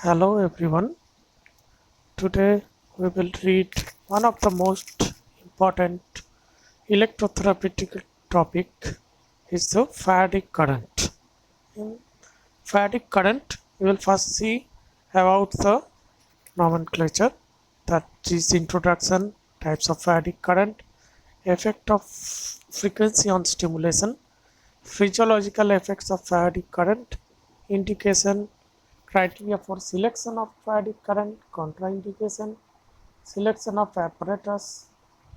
Hello everyone. Today we will read one of the most important electrotherapeutic topic is the Faradic current. In Faradic current, we will first see about the nomenclature, that is introduction, types of Faradic current, effect of frequency on stimulation, physiological effects of Faradic current, indication, criteria for selection of Faradic current, contraindication, selection of apparatus,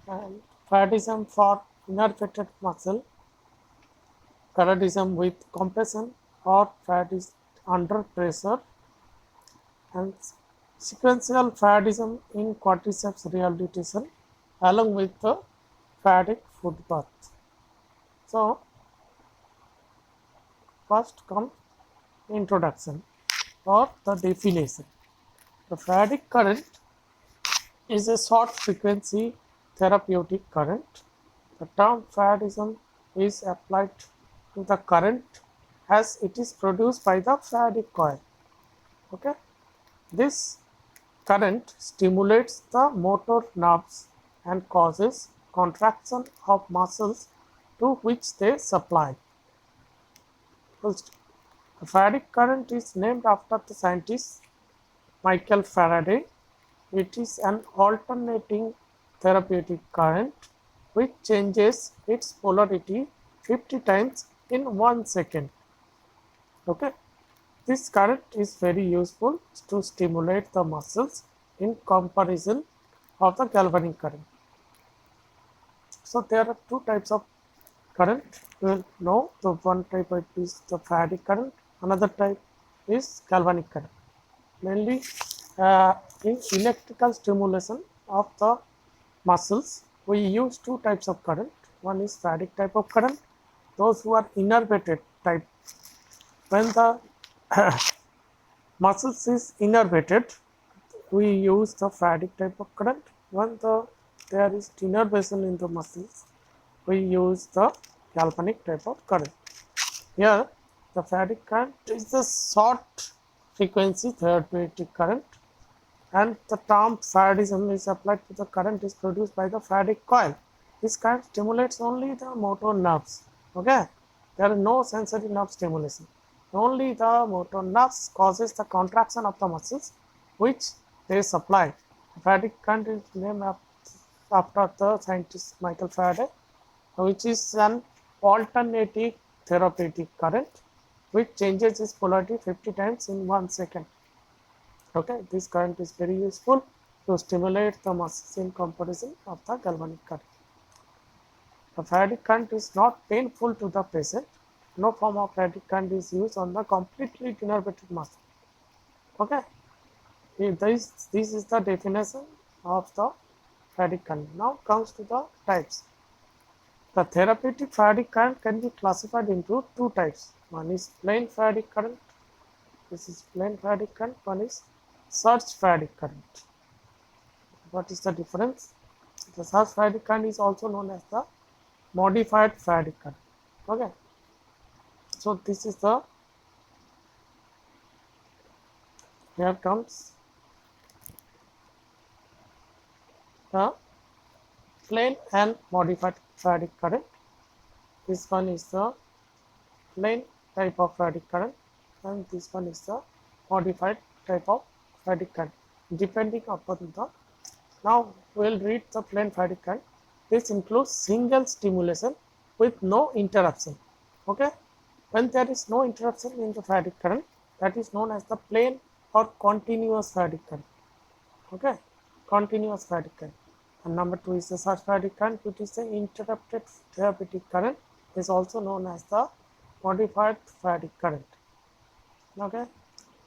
and Faradism for innervated muscle, Faradism with compression or Faradism under pressure, and sequential Faradism in quadriceps rehabilitation along with the Faradic foot bath. So, first comes introduction or the definition. The Faradic current is a short frequency therapeutic current. The term Faradism is applied to the current as it is produced by the Faradic coil. Okay, this current stimulates the motor nerves and causes contraction of muscles to which they supply. First, the Faradic current is named after the scientist Michael Faraday. It is an alternating therapeutic current which changes its polarity 50 times in 1 second. Okay, this current is very useful to stimulate the muscles in comparison of the galvanic current. So there are two types of current. You will know the one type is the Faradic current, another type is galvanic current. Mainly in electrical stimulation of the muscles, we use two types of current. One is Faradic type of current. Those who are innervated type, when the muscles is innervated, we use the Faradic type of current. When there is innervation in the muscles, we use the galvanic type of current. Here, the Faradic current is the short frequency therapeutic current, and the term Faradism is applied to the current is produced by the Faradic coil. This current stimulates only the motor nerves. Okay, there is no sensory nerve stimulation. Only the motor nerves causes the contraction of the muscles which they supply. The Faradic current is named after the scientist Michael Faraday, which is an alternating therapeutic current which changes its polarity 50 times in 1 second. Okay, this current is very useful to stimulate the muscles in comparison of the galvanic current. The Faradic current is not painful to the patient. No form of Faradic current is used on the completely innervated muscle. Okay, this is the definition of the Faradic current. Now comes to the types. The therapeutic Faradic current can be classified into two types. One is plain Faradic current. This is plain Faradic current. One is surge Faradic current. What is the difference? The surge Faradic current is also known as the modified Faradic current. Okay. So this is the, here comes the plain and modified Faradic current. This one is the plain type of Faradic current, and this one is the modified type of Faradic current. Depending upon the, now we will read the plain Faradic current. This includes single stimulation with no interruption. Okay, when there is no interruption in the Faradic current, that is known as the plain or continuous Faradic current. Okay, continuous Faradic current. And number two is the surge Faradic current, which is the interrupted therapeutic current, is also known as the modified Faradic current. Okay,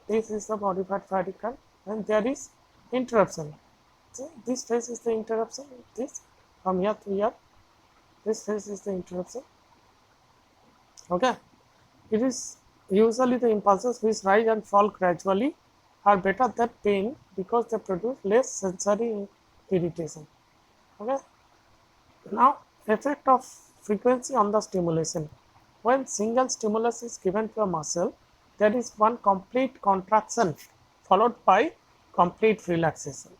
this is the modified Faradic current, and there is interruption. So this phase is the interruption. This from here to here, this phase is the interruption. Okay, it is usually the impulses which rise and fall gradually are better than pain because they produce less sensory irritation. Okay, now effect of frequency on the stimulation. When single stimulus is given to a muscle, there is one complete contraction followed by complete relaxation.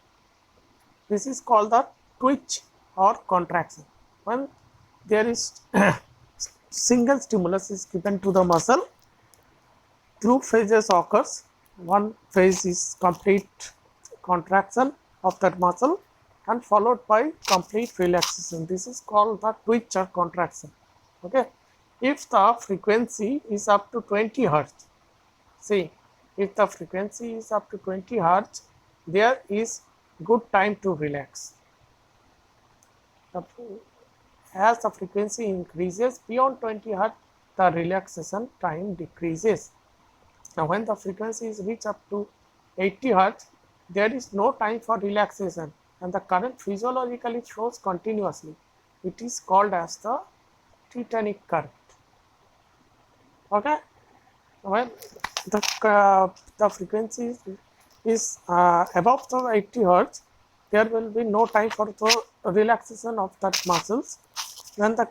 This is called the twitch or contraction. When there is single stimulus is given to the muscle, two phases occurs. One phase is complete contraction of that muscle and followed by complete relaxation. This is called the twitch or contraction. Okay. If the frequency is up to 20 hertz, see, if the frequency is up to 20 hertz, there is good time to relax. As the frequency increases beyond 20 hertz, the relaxation time decreases. Now, when the frequency is reached up to 80 hertz, there is no time for relaxation and the current physiologically flows continuously. It is called as the tetanic current. Okay. When the frequency is above the 80 hertz, there will be no time for the relaxation of that muscles. When the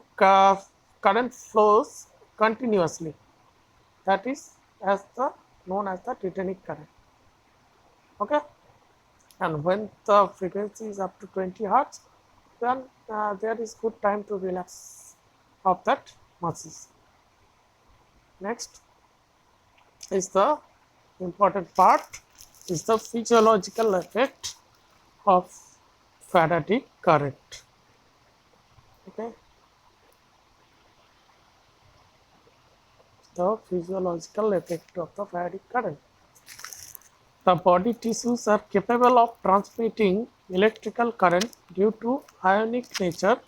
current flows continuously, that is as the known as the tetanic current. Okay. And when the frequency is up to 20 hertz, then there is good time to relax of that muscles. Next is the important part, is the physiological effect of Faradic current. Okay. The physiological effect of the Faradic current. The body tissues are capable of transmitting electrical current due to ionic nature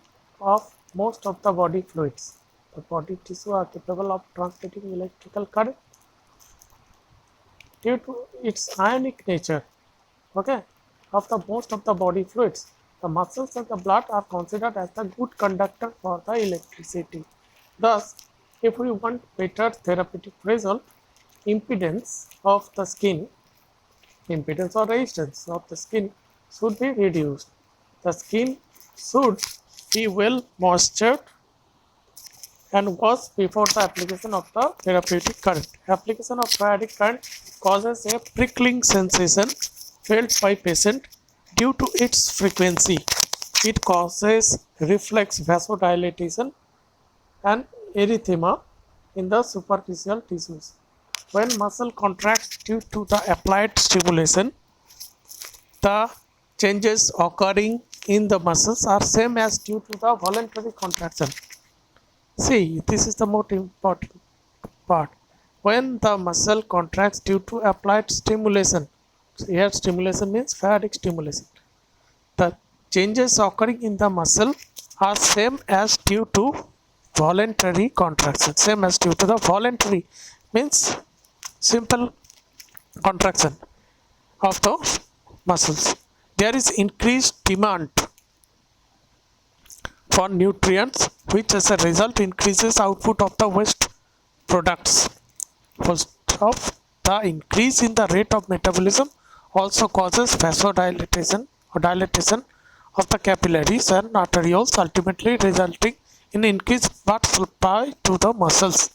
of most of the body fluids. The body tissue are capable of transmitting electrical current due to its ionic nature, okay, of the most of the body fluids. The muscles and the blood are considered as the good conductor for the electricity. Thus, if we want better therapeutic result, impedance of the skin, impedance or resistance of the skin should be reduced. The skin should be well moistured and washed before the application of the therapeutic current. Application of Faradic current causes a prickling sensation felt by patient due to its frequency. It causes reflex vasodilatation and erythema in the superficial tissues. When muscle contracts due to the applied stimulation, the changes occurring in the muscles are same as due to the voluntary contraction. See, this is the most important part. When the muscle contracts due to applied stimulation, here stimulation means Faradic stimulation, the changes occurring in the muscle are same as due to voluntary contraction. Same as due to the voluntary means simple contraction of the muscles. There is increased demand for nutrients, which as a result increases output of the waste products. First of the increase in the rate of metabolism also causes vasodilatation or dilatation of the capillaries and arterioles, ultimately resulting in increased blood supply to the muscles.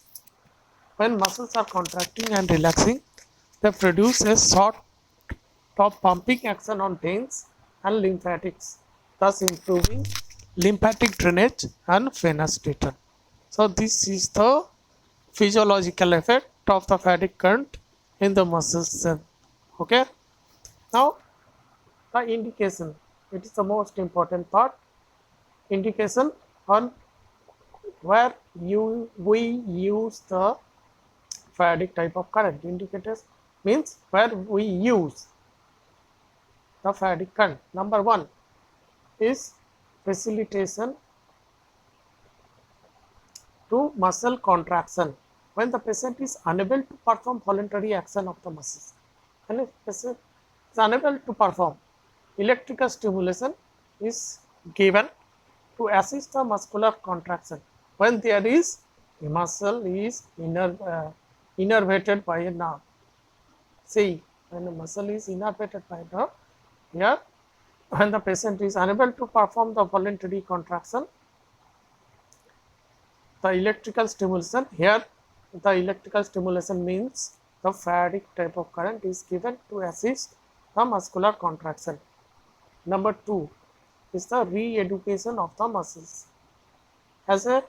When muscles are contracting and relaxing, they produce a sort of pumping action on veins and lymphatics, thus improving lymphatic drainage and venous return. So this is the physiological effect of the Faradic current in the muscles. Okay. Now the indication, it is the most important part. Indication on where we use the Faradic type of current. Indicators means where we use the Faradic current. Number one is facilitation to muscle contraction when the patient is unable to perform voluntary action of the muscles. And if patient is unable to perform, electrical stimulation is given to assist the muscular contraction. When there is a muscle is innervated by a nerve. See, when a muscle is innervated by a nerve, here when the patient is unable to perform the voluntary contraction, the electrical stimulation, here the electrical stimulation means the Faradic type of current is given to assist the muscular contraction. Number 2 is the re-education of the muscles. As a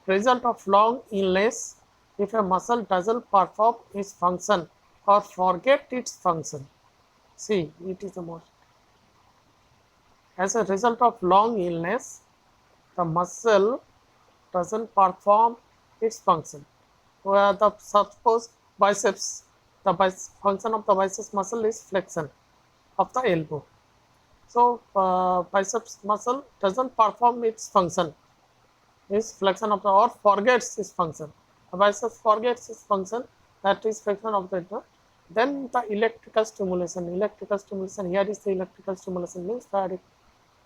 result of long illness, if a muscle doesn't perform its function or forget its function, see, it is the most. As a result of long illness, the muscle doesn't perform its function. Where the suppose biceps, the function of the biceps muscle is flexion of the elbow. So biceps muscle doesn't perform its function, is flexion of the, or forgets its function. The biceps forgets its function, that is flexion of the elbow. Then the electrical stimulation. Here is the electrical stimulation, means Faradic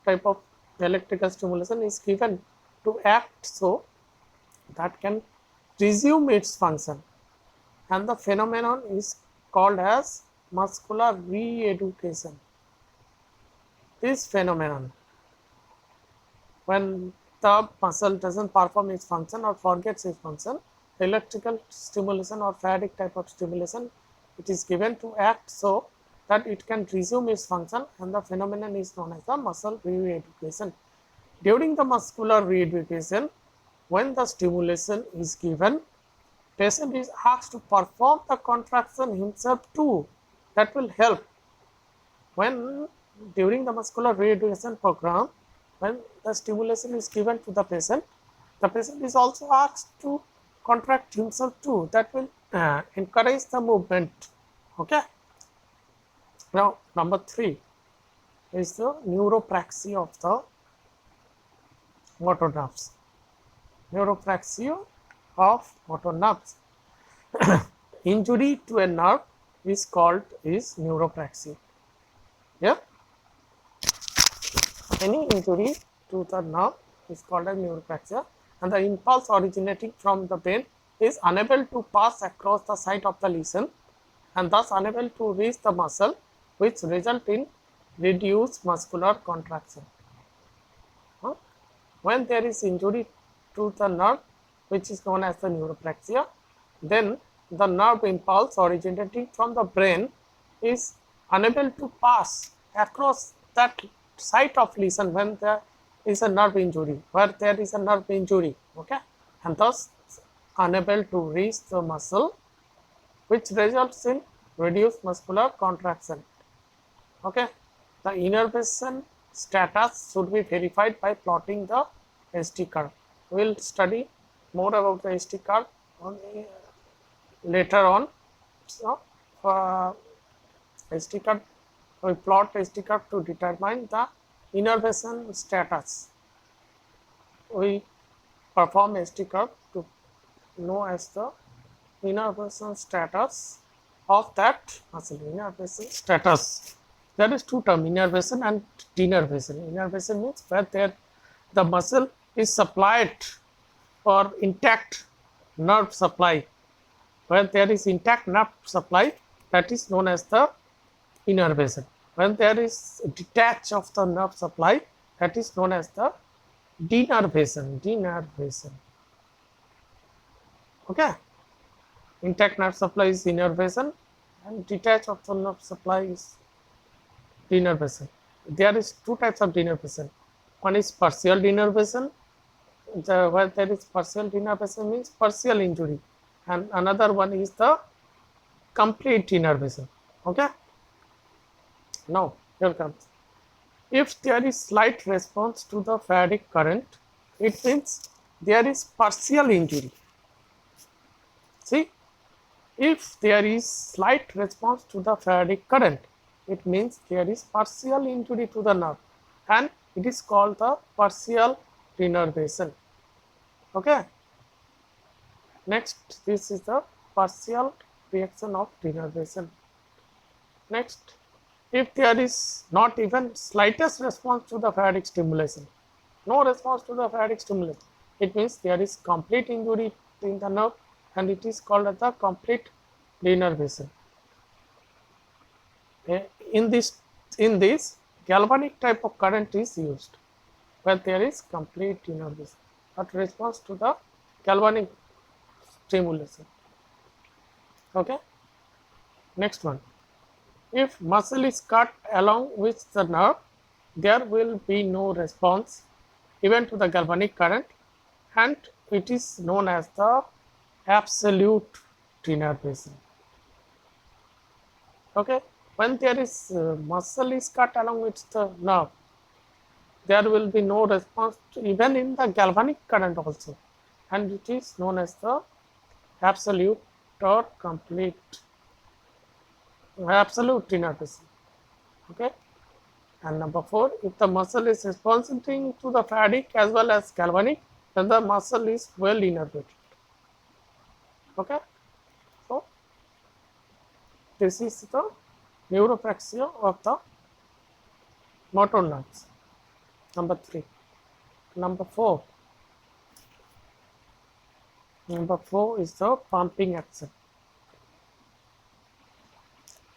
type of electrical stimulation is given to act so that can resume its function, and the phenomenon is called as muscular re-education. This phenomenon, when the muscle doesn't perform its function or forgets its function, electrical stimulation or Faradic type of stimulation, it is given to act so that it can resume its function, and the phenomenon is known as the muscle re-education. During the muscular re-education, when the stimulation is given, patient is asked to perform the contraction himself too. That will help. When during the muscular re-education program, when the stimulation is given to the patient is also asked to contract himself too. That will encourage the movement. Okay. Now, number 3 is the neuropraxia of the motor nerves. Neuropraxia of motor nerves. Injury to a nerve is called neuropraxia. Yeah. Any injury to the nerve is called as neuropraxia, and the impulse originating from the brain is unable to pass across the site of the lesion and thus unable to reach the muscle, which result in reduced muscular contraction. When there is injury to the nerve, which is known as the neuropraxia, then the nerve impulse originating from the brain is unable to pass across that site of lesion when there is a nerve injury, okay, and thus unable to reach the muscle, which results in reduced muscular contraction. Okay, the innervation status should be verified by plotting the ST curve. We will study more about the ST curve later on. So, ST curve, we plot ST curve to determine the innervation status. We perform ST curve to know as the innervation status of that muscle. Innervation status. There is two terms, innervation and denervation. Innervation means where the muscle is supplied for intact nerve supply. When there is intact nerve supply, that is known as the innervation. When there is detach of the nerve supply, that is known as the denervation. Okay, intact nerve supply is innervation and detach of the nerve supply is denervation. There is two types of denervation. One is partial denervation. Where there is partial denervation means partial injury, and another one is the complete denervation. Okay. Now here comes. If there is slight response to the Faradic current, it means there is partial injury. See, if there is slight response to the Faradic current, it means there is partial injury to the nerve, and it is called the partial denervation. Okay. Next, this is the partial reaction of denervation. Next, if there is not even slightest response to the Faradic stimulation, no response to the Faradic stimulation, it means there is complete injury in the nerve, and it is called as the complete denervation. In this galvanic type of current is used where there is complete denervation, but response to the galvanic stimulation. Okay. Next one. If muscle is cut along with the nerve, there will be no response even to the galvanic current, and it is known as the absolute tenor basin. Okay, when there is muscle is cut along with the nerve, there will be no response to even in the galvanic current also, and it is known as the absolute or complete absolute tenor basin. Okay. And number 4, if the muscle is responding to the Faradic as well as galvanic, then the muscle is well innervated. Okay. So, this is the neuropraxia of the motor nerves. Number 3. Number 4. Number 4 is the pumping action.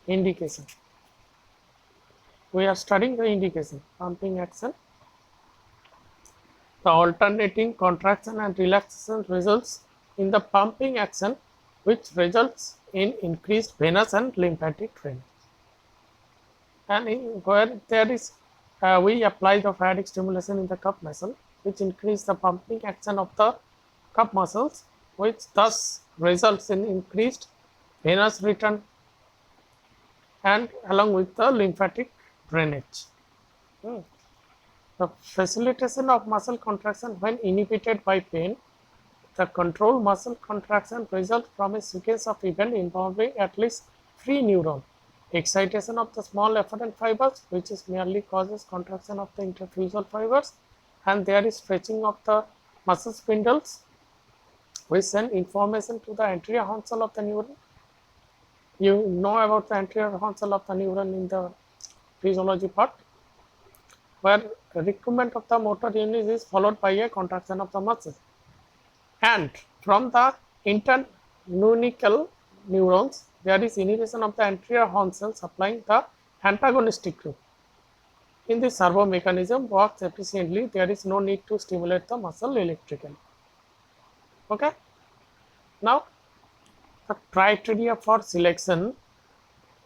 Indication. We are studying the indication. Pumping action. The alternating contraction and relaxation results in the pumping action, which results in increased venous and lymphatic drainage. And where there is, we apply the Faradic stimulation in the cup muscle, which increase the pumping action of the cup muscles, which thus results in increased venous return and along with the lymphatic drainage. The facilitation of muscle contraction when inhibited by pain. The controlled muscle contraction results from a sequence of events involving at least 3 neurons. Excitation of the small afferent fibers, which is merely causes contraction of the interfusal fibers, and there is stretching of the muscle spindles, which send information to the anterior horn cell of the neuron. You know about the anterior horn cell of the neuron in the physiology part, where recruitment of the motor unit is followed by a contraction of the muscles. And from the internunical neurons, there is inhibition of the anterior horn cell supplying the antagonistic group. In the servo mechanism works efficiently, there is no need to stimulate the muscle electrically. Okay. Now, the criteria for selection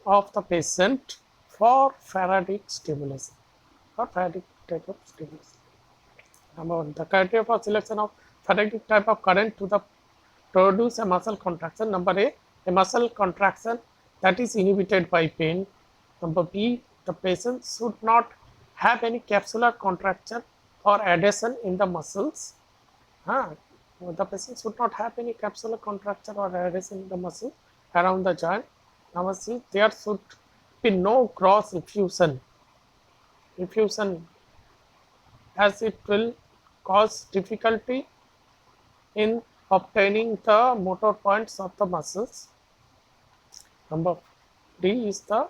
of the patient for Faradic stimulation or Faradic type of stimulation. Number 1, the criteria for selection of Faradic type of current to produce a muscle contraction. Number a muscle contraction that is inhibited by pain. Number B, the patient should not have any capsular contracture or adhesion in the muscles. The patient should not have any capsular contracture or adhesion in the muscle around the joint. Number C, there should be no cross effusion as it will cause difficulty in obtaining the motor points of the muscles. Number D is the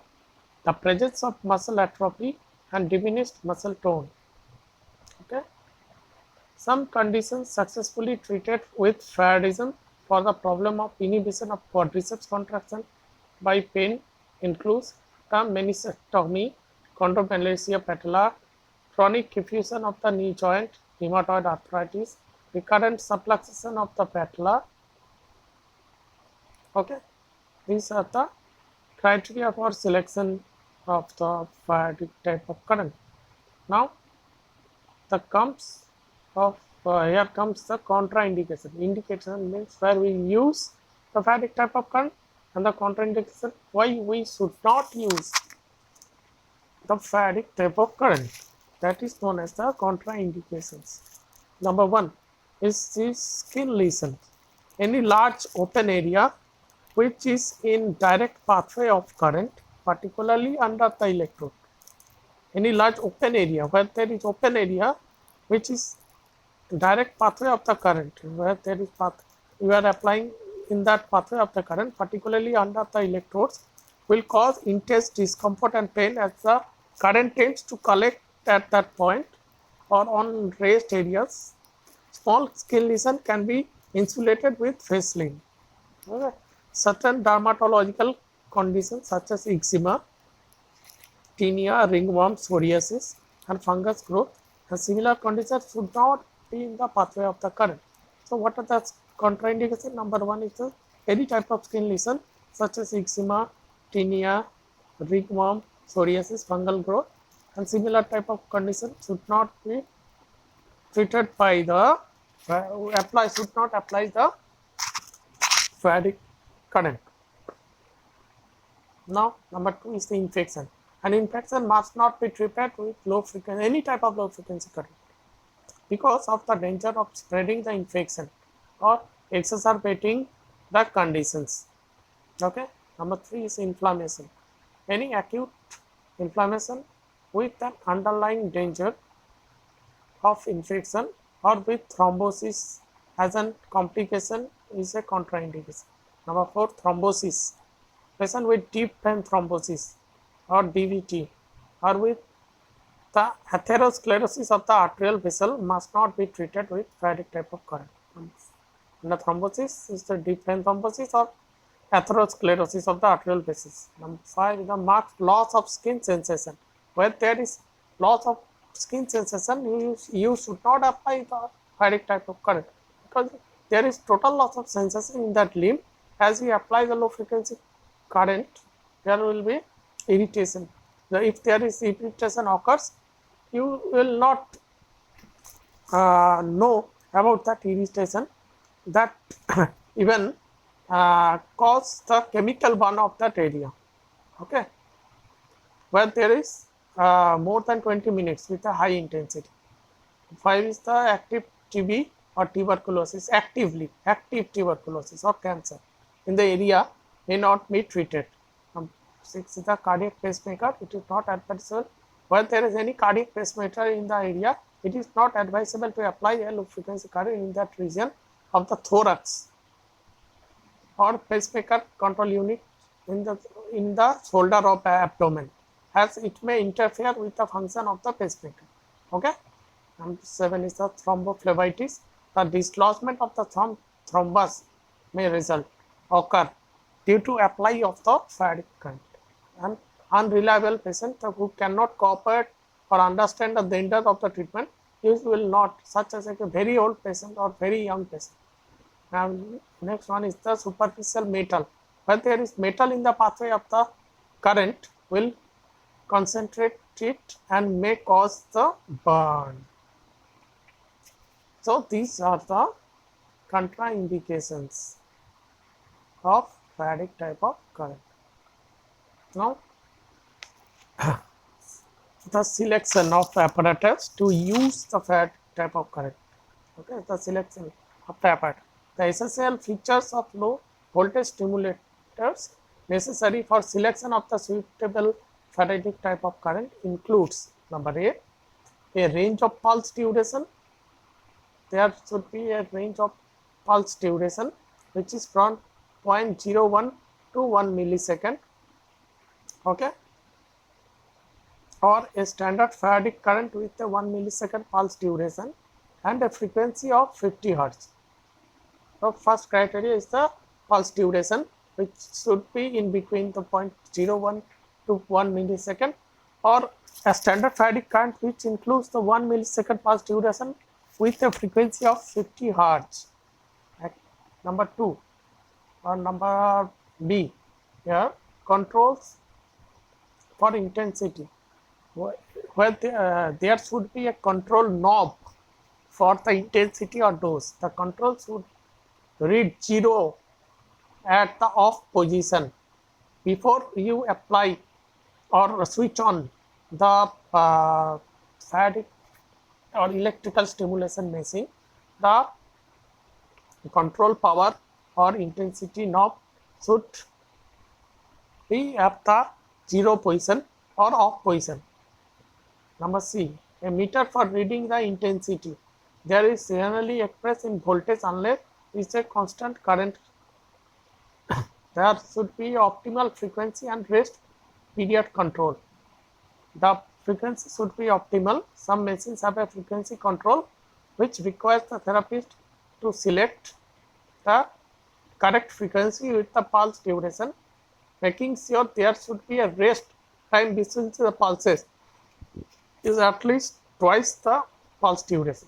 presence of muscle atrophy and diminished muscle tone. Okay. Some conditions successfully treated with Faradism for the problem of inhibition of quadriceps contraction by pain includes the meniscectomy, chondromalacia patella, chronic effusion of the knee joint, rheumatoid arthritis, recurrent subluxation of the patella. Okay, these are the criteria for selection of the Faradic type of current. Now, here comes the contraindication. Indication means where we use the Faradic type of current, and the contraindication why we should not use the Faradic type of current. That is known as the contraindications. Number 1 is the skin lesion. Any large open area which is in direct pathway of current, particularly under the electrode. Any large open area, where there is open area which is direct pathway of the current, where there is path, you are applying in that pathway of the current, particularly under the electrodes, will cause intense discomfort and pain as the current tends to collect at that point or on raised areas. Small skin lesion can be insulated with Vaseline. Okay. Certain dermatological conditions such as eczema, tinea, ringworm, psoriasis, and fungus growth, and similar conditions should not be in the pathway of the current. So, what are the contraindications? Number 1 is any type of skin lesion such as eczema, tinea, ringworm, psoriasis, fungal growth, and similar type of condition should not be treated by the should not apply the Faradic current. Now, number 2 is the infection. An infection must not be treated with low frequency, any type of low frequency current, because of the danger of spreading the infection or exacerbating the conditions. Okay. Number 3 is inflammation. Any acute inflammation with an underlying danger of infection or with thrombosis as a complication is a contraindication. Number 4, thrombosis. Patient with deep vein thrombosis or DVT or with the atherosclerosis of the arterial vessel must not be treated with Faradic type of current. And the thrombosis is the deep vein thrombosis or atherosclerosis of the arterial vessels. Number 5 is the marked loss of skin sensation. Where there is loss of skin sensation, you should not apply the Faradic type of current, because there is total loss of sensation in that limb. As we apply the low frequency current, there will be irritation. If there is irritation occurs, you will not know about that irritation, that even cause the chemical burn of that area. Okay, where there is more than 20 minutes with a high intensity. 5 is the active TB or tuberculosis, active tuberculosis or cancer in the area may not be treated. 6 is the cardiac pacemaker. It is not advisable. Where there is any cardiac pacemaker in the area, it is not advisable to apply a low frequency current in that region of the thorax or pacemaker control unit in the shoulder of abdomen, as it may interfere with the function of the pacemaker. Okay. Number 7 is the thrombophlebitis. The dislodgement of the thrombus may occur due to apply of the Faradic current. And unreliable patient who cannot cooperate or understand the danger of the treatment, use will not, such as a very old patient or very young patient. And next one is the superficial metal. When there is metal in the pathway of the current, will concentrate it and may cause the burn. So these are the contraindications of Faradic type of current. Now, the selection of apparatus to use the Faradic type of current. Okay, the selection of the apparatus. The essential features of low voltage stimulators necessary for selection of the suitable Faradic type of current includes: number 8, a range of pulse duration. There should be a range of pulse duration which is from 0.01 to 1 millisecond. Okay, or a standard Faradic current with a 1 millisecond pulse duration and a frequency of 50 Hz. So first criteria is the pulse duration, which should be in between the 0.01 to 1 millisecond, or a standard Faradic current which includes the 1 millisecond pulse duration with a frequency of 50 Hz. Number 2 or number B, here controls for intensity, where there should be a control knob for the intensity or dose. The control should read 0 at the off position before you apply or switch on the Faradic or electrical stimulation machine. The control power or intensity knob should be at the 0 position or off position. Number C, a meter for reading the intensity. There is generally expressed in voltage unless it's a constant current. There should be optimal frequency and rest period control. The frequency should be optimal. Some machines have a frequency control which requires the therapist to select the correct frequency with the pulse duration, making sure there should be a rest time between the pulses is at least twice the pulse duration.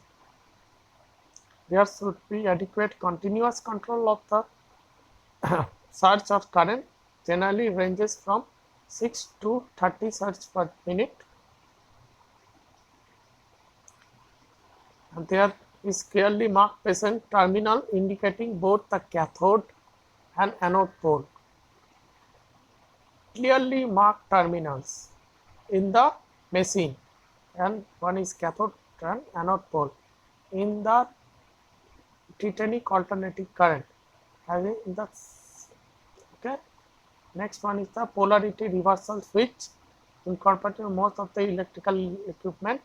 There should be adequate continuous control of the surge of current generally ranges from 6 to 30 hertz per minute. And there is clearly marked patient terminal indicating both the cathode and anode pole. Clearly marked terminals in the machine, and one is cathode and anode pole in the titanic alternating current having the okay. Next one is the polarity reversal switch incorporated in most of the electrical equipment.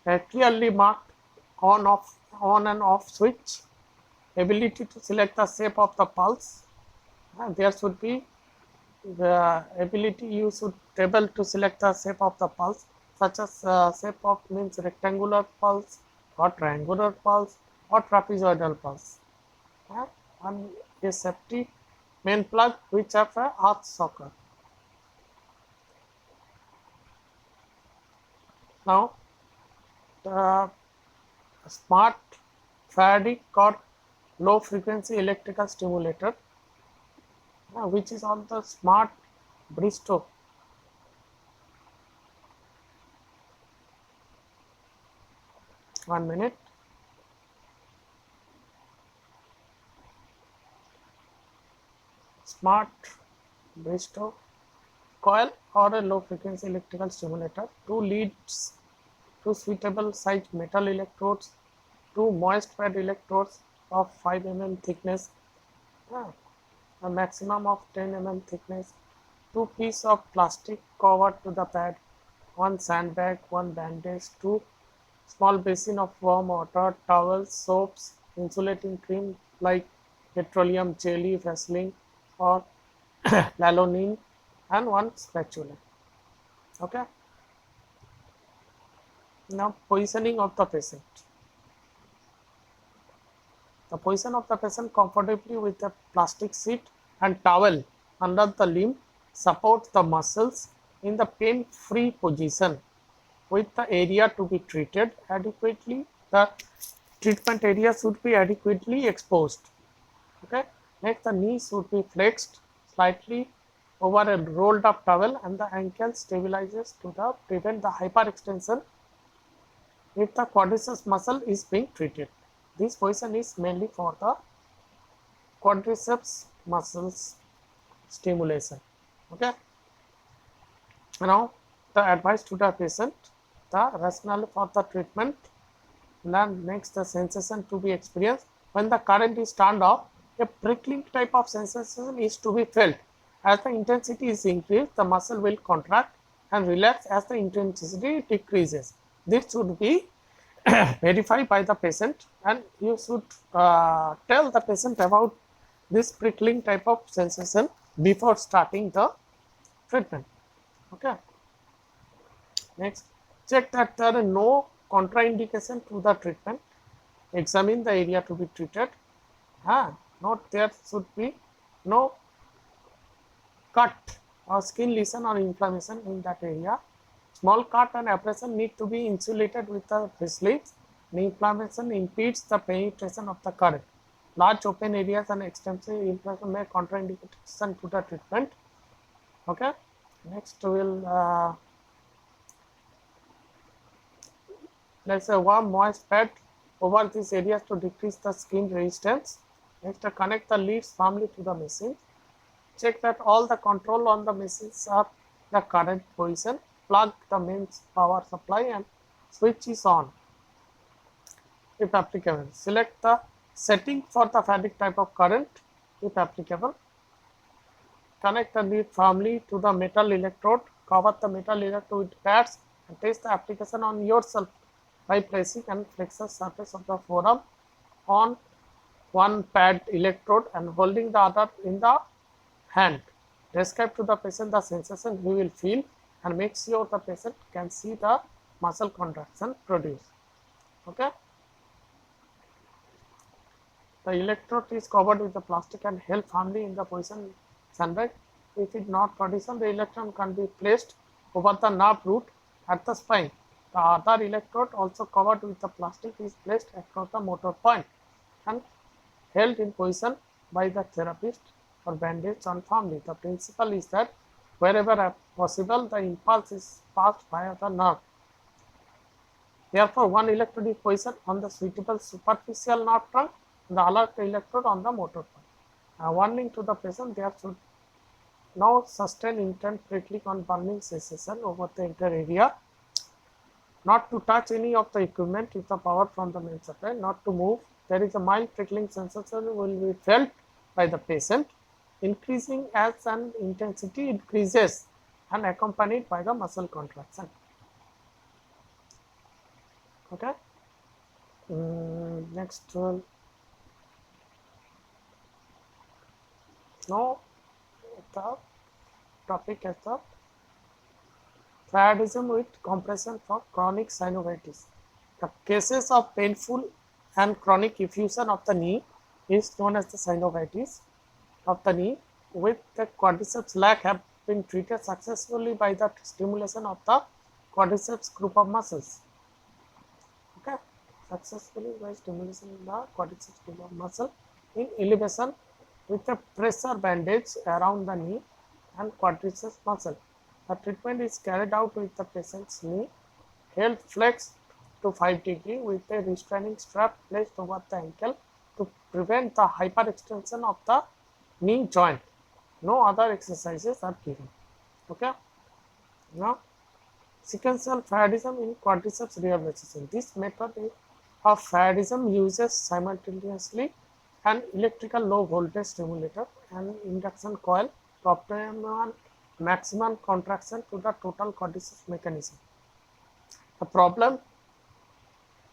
A clearly marked on and off switch, ability to select the shape of the pulse. There should be the ability you should be able to select the shape of the pulse, such as shape of means rectangular pulse or triangular pulse or trapezoidal pulse. And a safety main plug which have a earth socket. Now the smart Faradic or low frequency electrical stimulator, which is on the smart Bristow. One minute. Smart Bristow coil or a low frequency electrical stimulator, 2 leads, 2 suitable sized metal electrodes, 2 moist pad electrodes of 5 mm thickness, a maximum of 10 mm thickness, 2 pieces of plastic covered to the pad, 1 sandbag, 1 bandage, 2 small basin of warm water, towels, soaps, insulating cream like petroleum jelly, Vaseline or lanolin, and 1 spatula. Okay. Now positioning of the patient. The position of the patient comfortably with a plastic sheet and towel under the limb supports the muscles in the pain-free position with the area to be treated adequately. The treatment area should be adequately exposed. Okay. Next, the knee should be flexed slightly over a rolled up towel and the ankle stabilizes to prevent the hyperextension if the quadriceps muscle is being treated. This position is mainly for the quadriceps muscles stimulation. Okay. Now the advice to the patient, the rationale for the treatment. Then next, the sensation to be experienced when the current is turned off. A prickling type of sensation is to be felt. As the intensity is increased, the muscle will contract and relax as the intensity decreases. This should be verified by the patient, and you should tell the patient about this prickling type of sensation before starting the treatment. Okay. Next, check that there are no contraindication to the treatment. Examine the area to be treated. Not there should be no cut or skin lesion or inflammation in that area. Small cut and abrasion need to be insulated with the facelift. The inflammation impedes the penetration of the current. Large open areas and extensive inflammation may contraindication to the treatment. Okay. Next, we will let's say warm moist pad over these areas to decrease the skin resistance. Next, connect the leads firmly to the machine. Check that all the control on the machines are the current position. Plug the mains power supply and switch is on if applicable. Select the setting for the Faradic type of current if applicable. Connect the lead firmly to the metal electrode. Cover the metal electrode with pads and test the application on yourself by placing and flexor surface of the forearm on one pad electrode and holding the other in the hand. Describe to the patient the sensation he will feel and make sure the patient can see the muscle contraction produced. Okay. The electrode is covered with the plastic and held firmly in the position sandbag. If it not positioned, the electrode can be placed over the nerve root at the spine. The other electrode, also covered with the plastic, is placed across the motor point and held in position by the therapist or bandage on firmly. The principle is that wherever possible, the impulse is passed via the nerve. Therefore, one electrode is positioned on the suitable superficial nerve trunk and the other electrode on the motor point. Warning to the patient, there should no sustained intense prickling on burning sensation over the entire area. Not to touch any of the equipment with the power from the main supply, not to move. There is a mild prickling sensation will be felt by the patient, increasing as an intensity increases and accompanied by the muscle contraction. Okay. Next one. Now the topic is the Faradism with compression for chronic synovitis. The cases of painful and chronic effusion of the knee is known as the synovitis of the knee, with the quadriceps lag have been treated successfully by the stimulation of the quadriceps group of muscles. Okay, successfully by stimulation of the quadriceps group of muscle in elevation with a pressure bandage around the knee and quadriceps muscle. The treatment is carried out with the patient's knee held flexed to 5 degrees with a restraining strap placed over the ankle to prevent the hyperextension of the knee joint. No other exercises are given. Okay. Now, sequential Faradism in quadriceps rehabilitation. This method of Faradism uses simultaneously an electrical low voltage stimulator and induction coil to obtain maximum contraction to the total quadriceps mechanism. The problem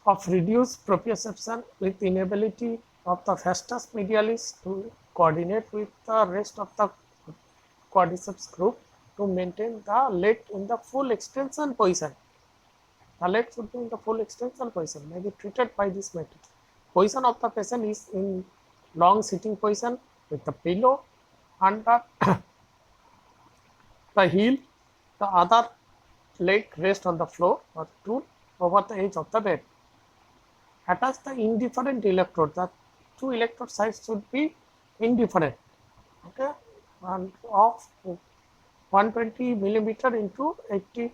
of reduced proprioception with inability of the vastus medialis to coordinate with the rest of the quadriceps group to maintain the leg in the full extension position. The leg should be in the full extension position, may be treated by this method. Position of the patient is in long sitting position with the pillow under the heel, the other leg rest on the floor or stool over the edge of the bed. Attach the indifferent electrode. The two electrode size should be indifferent. Okay, and of 120 millimeter into 80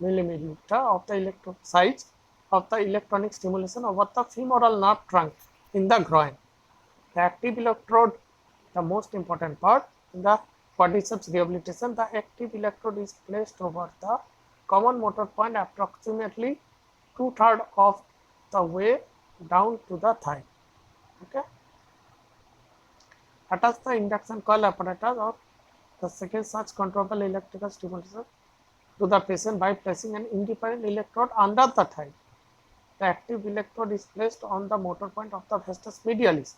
millimeter of the electrode size of the electronic stimulation over the femoral nerve trunk in the groin. The active electrode, the most important part in the quadriceps rehabilitation, the active electrode is placed over the common motor point approximately 2/3 of the way down to the thigh. Okay. Attach the induction coil apparatus or the second such controllable electrical stimulation to the patient by placing an independent electrode under the thigh. The active electrode is placed on the motor point of the vastus medialis.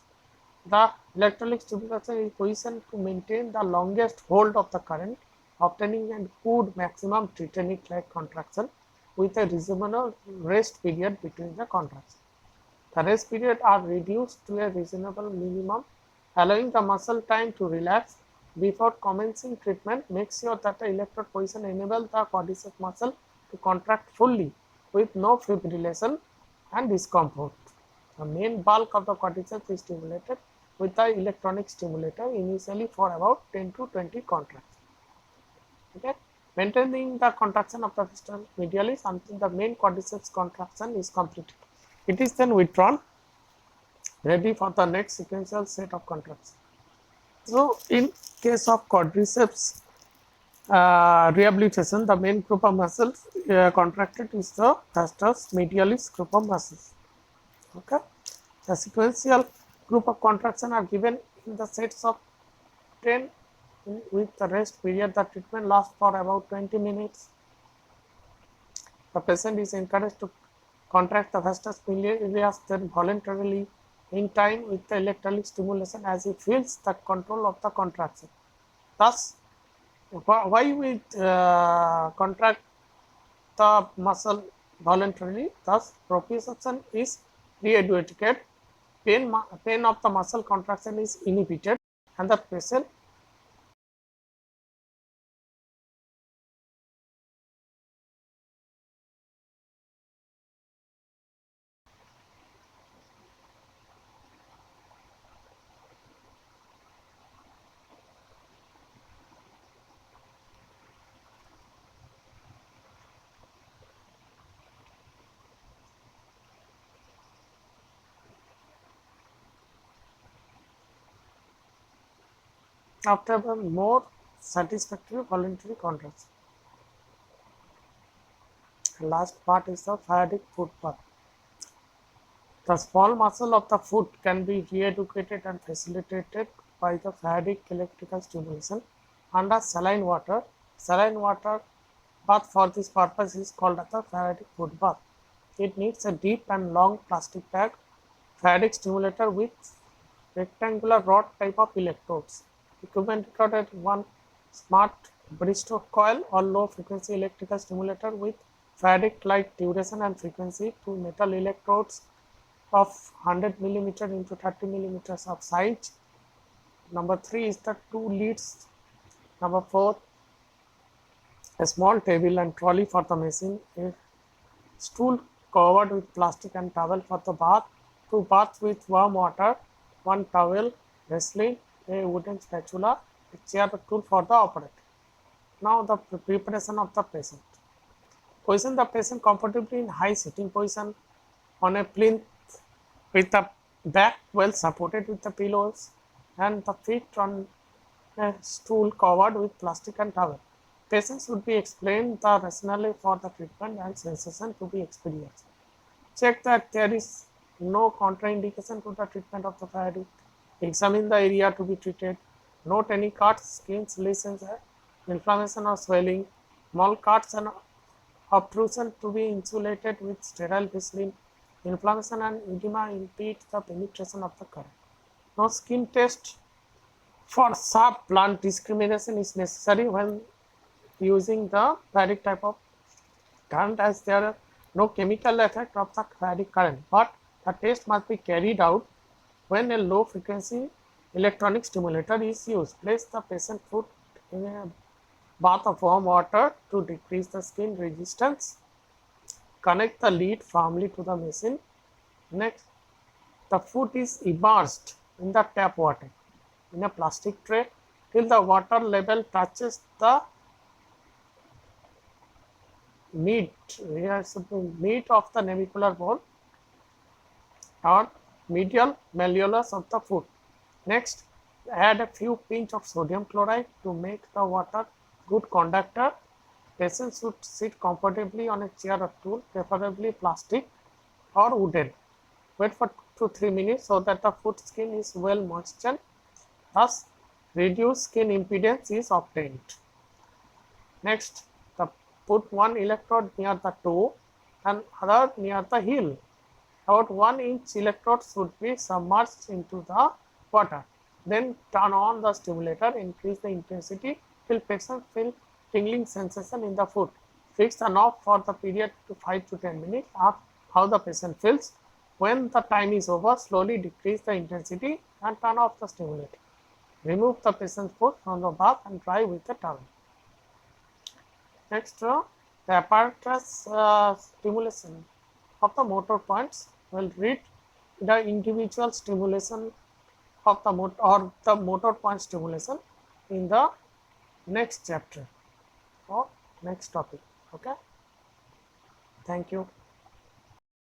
The electronic stimulation is positioned to maintain the longest hold of the current, obtaining a good maximum tritonic-like contraction with a reasonable rest period between the contractions. The rest period are reduced to a reasonable minimum, allowing the muscle time to relax before commencing treatment. Make sure that the electrode position enables the quadriceps muscle to contract fully with no fibrillation and discomfort. The main bulk of the quadriceps is stimulated with the electronic stimulator initially for about 10 to 20 contractions. Okay, maintaining the contraction of the vastus medialis until the main quadriceps contraction is completed. It is then withdrawn, ready for the next sequential set of contractions. So, in case of quadriceps rehabilitation, the main group of muscles contracted is the vastus medialis group of muscles. Okay, the sequential group of contraction are given in the sets of 10 with the rest period. The treatment lasts for about 20 minutes. The patient is encouraged to contract the vastus medialis then voluntarily in time with the electrical stimulation as he feels the control of the contraction. Thus, why we contract the muscle voluntarily? Thus, proprioception is re-educated, pain of the muscle contraction is inhibited, and the patient after the more satisfactory voluntary contraction. Last part is the Faradic foot bath. The small muscle of the foot can be re-educated and facilitated by the Faradic electrical stimulation under saline water. Saline water bath for this purpose is called as the Faradic foot bath. It needs a deep and long plastic bag, Faradic stimulator with rectangular rod type of electrodes. Equipment included one smart Bristol coil or low frequency electrical stimulator with Faradic like duration and frequency, two metal electrodes of 100 millimeter into 30 millimeters of size. Number 3 is the two leads. Number 4, a small table and trolley for the machine, a stool covered with plastic and towel for the bath, two baths with warm water, one towel, wrestling, a wooden spatula, a chair tool for the operator. Now the preparation of the patient. Position the patient comfortably in high sitting position on a plinth with the back well supported with the pillows and the feet on a stool covered with plastic and towel. Patients should be explained the rationale for the treatment and sensation to be experienced. Check that there is no contraindication to the treatment of the Faradic. Examine the area to be treated. Note any cuts, skins, lesions, inflammation or swelling. Small cuts and obtrusion to be insulated with sterile Vaseline. Inflammation and edema impede the penetration of the current. Now, skin test for sharp blunt discrimination is necessary when using the Faradic type of current, as there are no chemical effect of the Faradic current, but the test must be carried out when a low frequency electronic stimulator is used. Place the patient foot in a bath of warm water to decrease the skin resistance. Connect the lead firmly to the machine. Next, the foot is immersed in the tap water in a plastic tray till the water level touches the meat. Here should be meat of the navicular bone or medial malleolus of the foot. Next, add a few pinch of sodium chloride to make the water good conductor. Patients should sit comfortably on a chair or stool, preferably plastic or wooden. Wait for 2 to 3 minutes so that the foot skin is well moistened. Thus, reduced skin impedance is obtained. Next, put one electrode near the toe and other near the heel. About 1 inch electrode should be submerged into the water. Then turn on the stimulator, increase the intensity till patient feel tingling sensation in the foot. Fix the knob for the period to 5 to 10 minutes. Ask how the patient feels. When the time is over, slowly decrease the intensity and turn off the stimulator. Remove the patient's foot from the bath and dry with a towel. Next, the apparatus stimulation of the motor points. Will read the individual stimulation of the motor or the motor point stimulation in the next chapter or next topic. Okay. Thank you.